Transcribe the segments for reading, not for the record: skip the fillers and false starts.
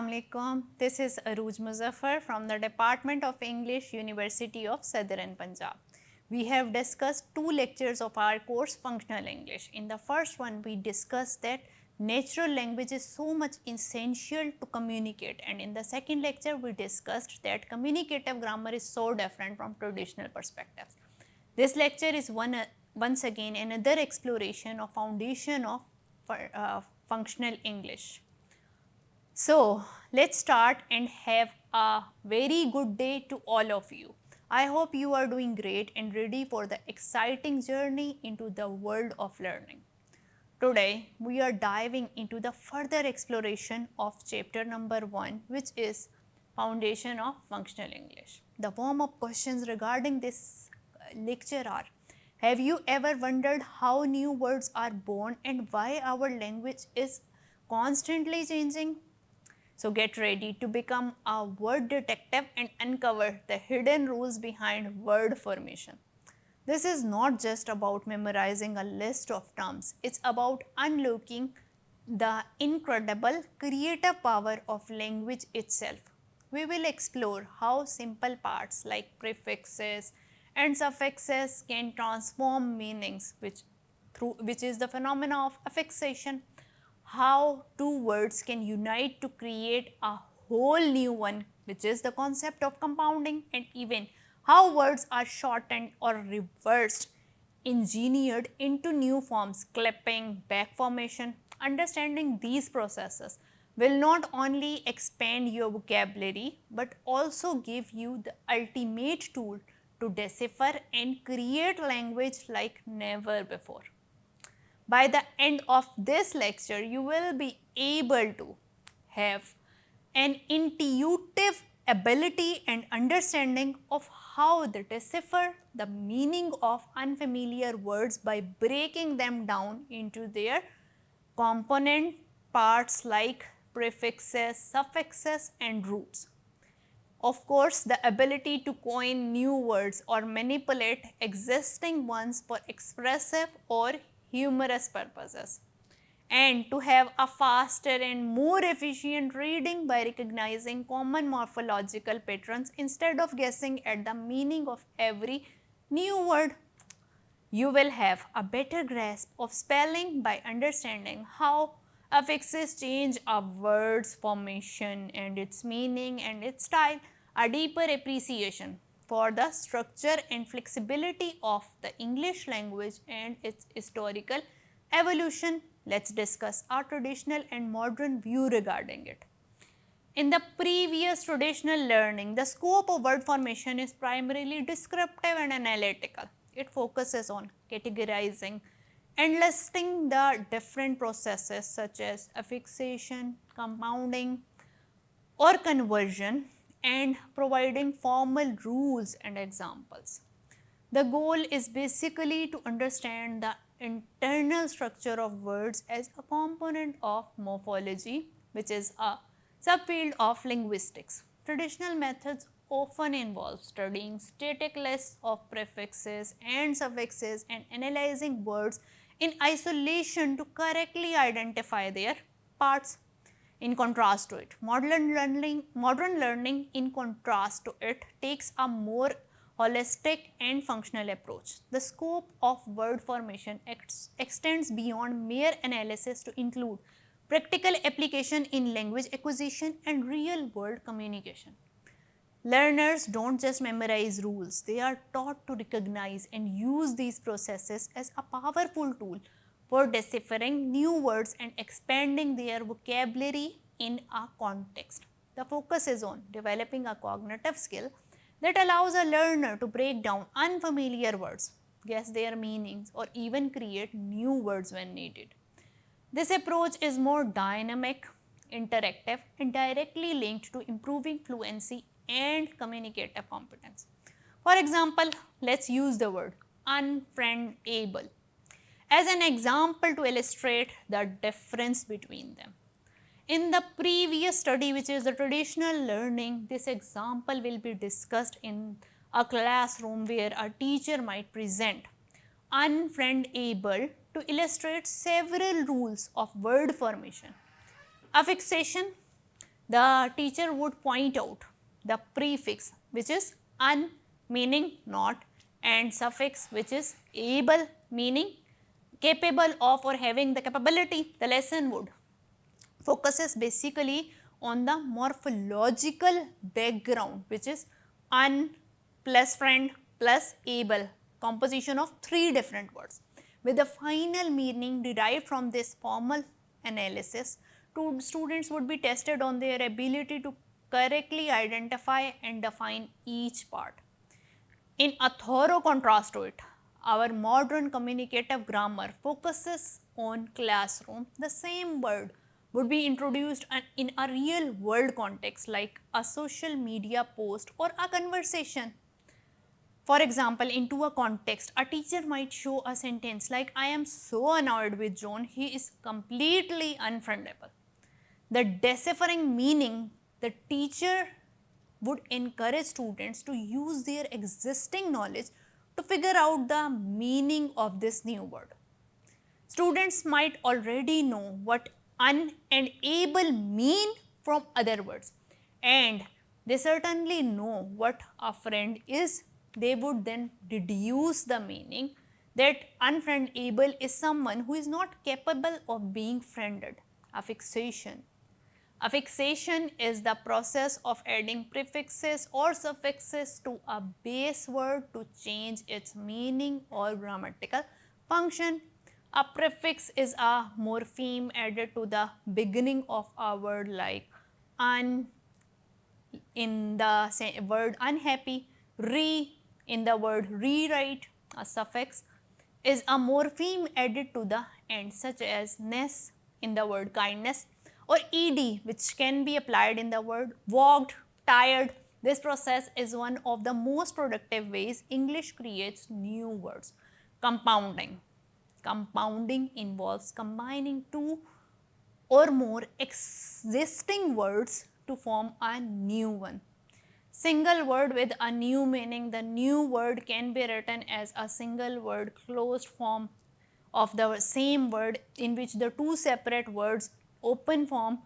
Assalamu alaikum. This is Arooj Muzaffar from the Department of English, University of Southern Punjab. We have discussed two lectures of our course Functional English. In the first one, we discussed that natural language is so much essential to communicate, and in the second lecture, we discussed that communicative grammar is so different from traditional perspectives. This lecture is once again another exploration of foundation of functional English. So let's start and have a very good day to all of you. I hope you are doing great and ready for the exciting journey into the world of learning. Today, we are diving into the further exploration of chapter number 1, which is Foundation of Functional English. The warm-up questions regarding this lecture are: have you ever wondered how new words are born and why our language is constantly changing? So get ready to become a word detective and uncover the hidden rules behind word formation. This is not just about memorizing a list of terms, it's about unlocking the incredible creative power of language itself. We will explore how simple parts like prefixes and suffixes can transform meanings, which is the phenomena of affixation, how two words can unite to create a whole new one, which is the concept of compounding, and even how words are shortened or reversed, engineered into new forms, clipping, back formation. Understanding these processes will not only expand your vocabulary but also give you the ultimate tool to decipher and create language like never before. By the end of this lecture, you will be able to have an intuitive ability and understanding of how to decipher the meaning of unfamiliar words by breaking them down into their component parts like prefixes, suffixes, and roots. Of course, the ability to coin new words or manipulate existing ones for expressive or humorous purposes, and to have a faster and more efficient reading by recognizing common morphological patterns instead of guessing at the meaning of every new word. You will have a better grasp of spelling by understanding how affixes change a word's formation and its meaning and its style, a deeper appreciation for the structure and flexibility of the English language and its historical evolution. Let's discuss our traditional and modern view regarding it. In the previous traditional learning, the scope of word formation is primarily descriptive and analytical. It focuses on categorizing and listing the different processes such as affixation, compounding, or conversion, and providing formal rules and examples. The goal is basically to understand the internal structure of words as a component of morphology, which is a subfield of linguistics. Traditional methods often involve studying static lists of prefixes and suffixes and analyzing words in isolation to correctly identify their parts. In contrast to it, modern learning in contrast to it takes a more holistic and functional approach. The scope of word formation extends beyond mere analysis to include practical application in language acquisition and real world communication. Learners don't just memorize rules, they are taught to recognize and use these processes as a powerful tool for deciphering new words and expanding their vocabulary in a context. The focus is on developing a cognitive skill that allows a learner to break down unfamiliar words, guess their meanings, or even create new words when needed. This approach is more dynamic, interactive, and directly linked to improving fluency and communicative competence. For example, let's use the word unfriendable as an example to illustrate the difference between them. In the previous study, which is the traditional learning, this example will be discussed in a classroom where a teacher might present unfriendable to illustrate several rules of word formation. Affixation, the teacher would point out the prefix which is un meaning not and suffix which is able meaning capable of or having the capability. The lesson would focuses basically on the morphological background which is un plus friend plus able, composition of three different words with the final meaning derived from this formal analysis. Students would be tested on their ability to correctly identify and define each part. In a thorough contrast to it, our modern communicative grammar focuses on classroom. The same word would be introduced in a real world context like a social media post or a conversation. For example, into a context, a teacher might show a sentence like, I am so annoyed with John, he is completely unfriendable. The deciphering meaning, the teacher would encourage students to use their existing knowledge to figure out the meaning of this new word. Students might already know what un and able mean from other words, and they certainly know what a friend is. They would then deduce the meaning that unfriendable is someone who is not capable of being friended. Affixation. Affixation is the process of adding prefixes or suffixes to a base word to change its meaning or grammatical function. A prefix is a morpheme added to the beginning of a word like un in the word unhappy, re in the word rewrite. A suffix is a morpheme added to the end such as ness in the word kindness, or ed which can be applied in the word walked, tired. This process is one of the most productive ways English creates new words. Compounding. Compounding involves combining two or more existing words to form a new one. Single word with a new meaning. The new word can be written as a single word closed form of the same word in which the two separate words open form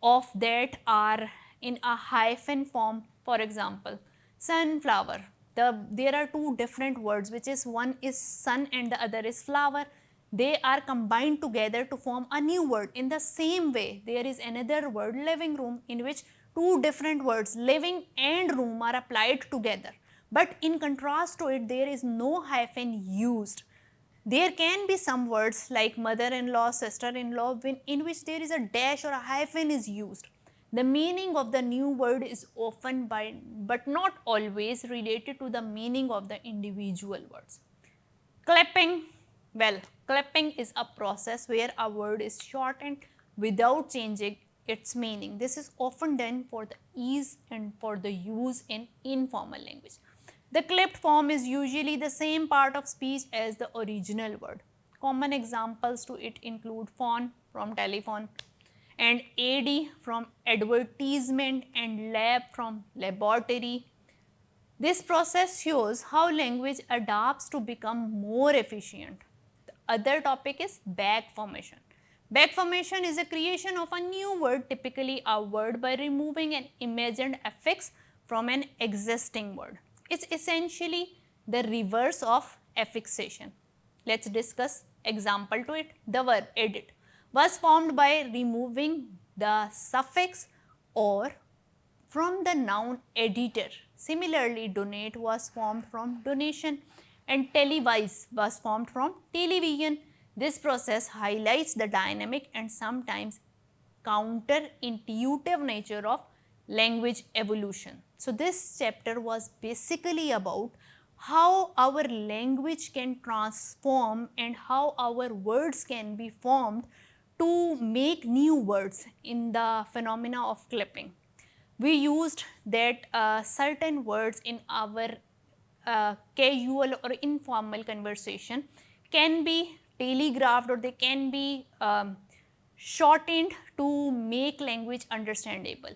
of that are in a hyphen form. For example, sunflower. There are two different words which is one is sun and the other is flower. They are combined together to form a new word. In the same way, there is another word living room in which two different words living and room are applied together. But in contrast to it, there is no hyphen used. There can be some words like mother-in-law, sister-in-law in which there is a dash or a hyphen is used. The meaning of the new word is often but not always related to the meaning of the individual words. Clipping. Well, clipping is a process where a word is shortened without changing its meaning. This is often done for the ease and for the use in informal language. The clipped form is usually the same part of speech as the original word. Common examples to it include phone from telephone and ad from advertisement and lab from laboratory. This process shows how language adapts to become more efficient. The other topic is back formation. Back formation is a creation of a new word, typically a word by removing an imagined affix from an existing word. It's essentially the reverse of affixation. Let's discuss example to it. The verb edit was formed by removing the suffix or from the noun editor. Similarly, donate was formed from donation and televise was formed from television. This process highlights the dynamic and sometimes counterintuitive nature of language evolution. So, this chapter was basically about how our language can transform and how our words can be formed to make new words in the phenomena of clipping. We used that certain words in our casual or informal conversation can be telegraphed or they can be shortened to make language understandable.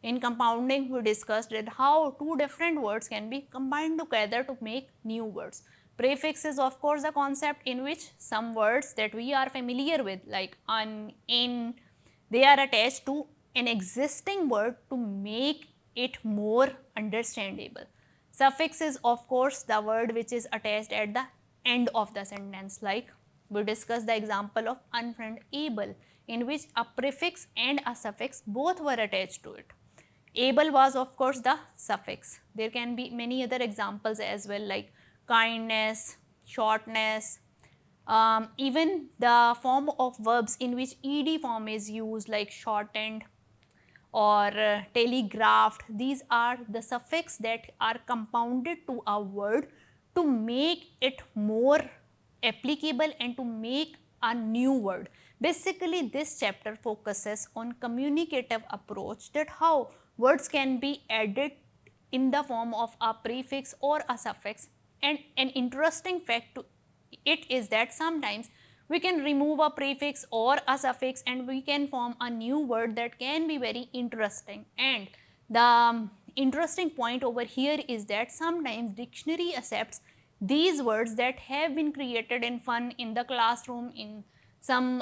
In compounding, we discussed that how two different words can be combined together to make new words. Prefix is of course a concept in which some words that we are familiar with like un, in, they are attached to an existing word to make it more understandable. Suffix is of course the word which is attached at the end of the sentence, like we discussed the example of unfriend able, in which a prefix and a suffix both were attached to it. Able was of course the suffix. There can be many other examples as well, like kindness, shortness, even the form of verbs in which ed form is used, like shortened or telegraphed. These are the suffix that are compounded to a word to make it more applicable and to make a new word. Basically, this chapter focuses on communicative approach, that how words can be added in the form of a prefix or a suffix. And an interesting fact to it is that sometimes we can remove a prefix or a suffix and we can form a new word that can be very interesting. And the interesting point over here is that sometimes dictionary accepts these words that have been created in fun in the classroom, in some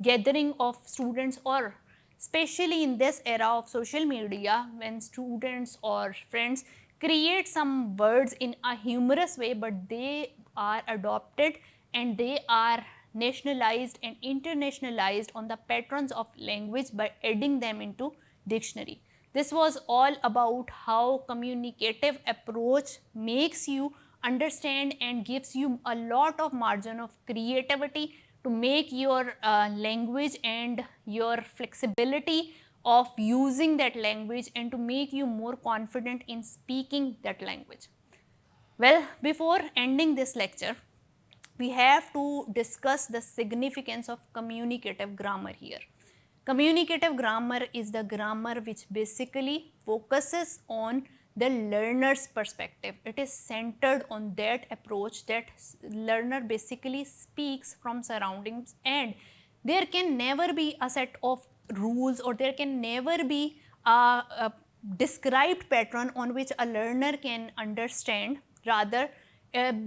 gathering of students, or especially in this era of social media when students or friends create some words in a humorous way, but they are adopted and they are nationalized and internationalized on the patterns of language by adding them into dictionary. This was all about how communicative approach makes you understand and gives you a lot of margin of creativity to make your language and your flexibility of using that language and to make you more confident in speaking that language. Well, before ending this lecture, we have to discuss the significance of communicative grammar here. Communicative grammar is the grammar which basically focuses on the learner's perspective. It is centered on that approach that learner basically speaks from surroundings, and there can never be a set of rules or there can never be a described pattern on which a learner can understand. Rather,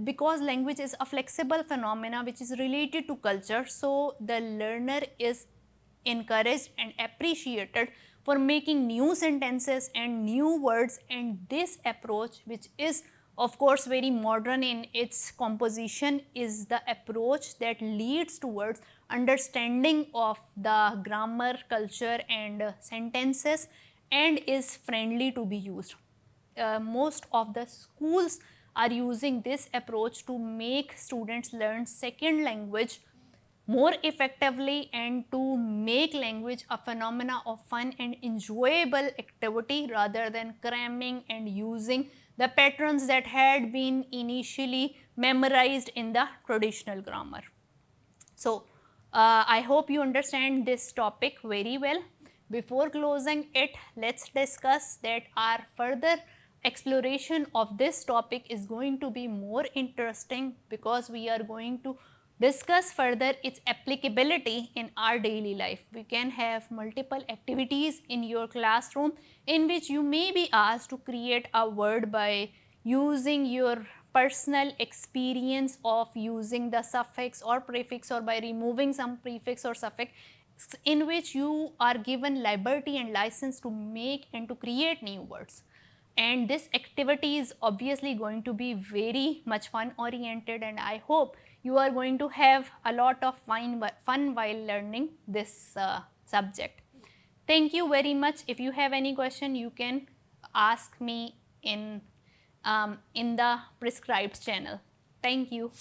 because language is a flexible phenomena which is related to culture, so the learner is encouraged and appreciated for making new sentences and new words. And this approach, which is of course very modern in its composition, is the approach that leads towards understanding of the grammar, culture and sentences, and is friendly to be used. Most of the schools are using this approach to make students learn second language more effectively and to make language a phenomena of fun and enjoyable activity rather than cramming and using the patterns that had been initially memorized in the traditional grammar. So, I hope you understand this topic very well. Before closing it, let's discuss that our further exploration of this topic is going to be more interesting because we are going to discuss further its applicability in our daily life. We can have multiple activities in your classroom in which you may be asked to create a word by using your personal experience of using the suffix or prefix, or by removing some prefix or suffix, in which you are given liberty and license to make and to create new words. And this activity is obviously going to be very much fun oriented, and I hope you are going to have a lot of fun while learning this subject. Thank you very much. If you have any question, you can ask me in the prescribed channel. Thank you.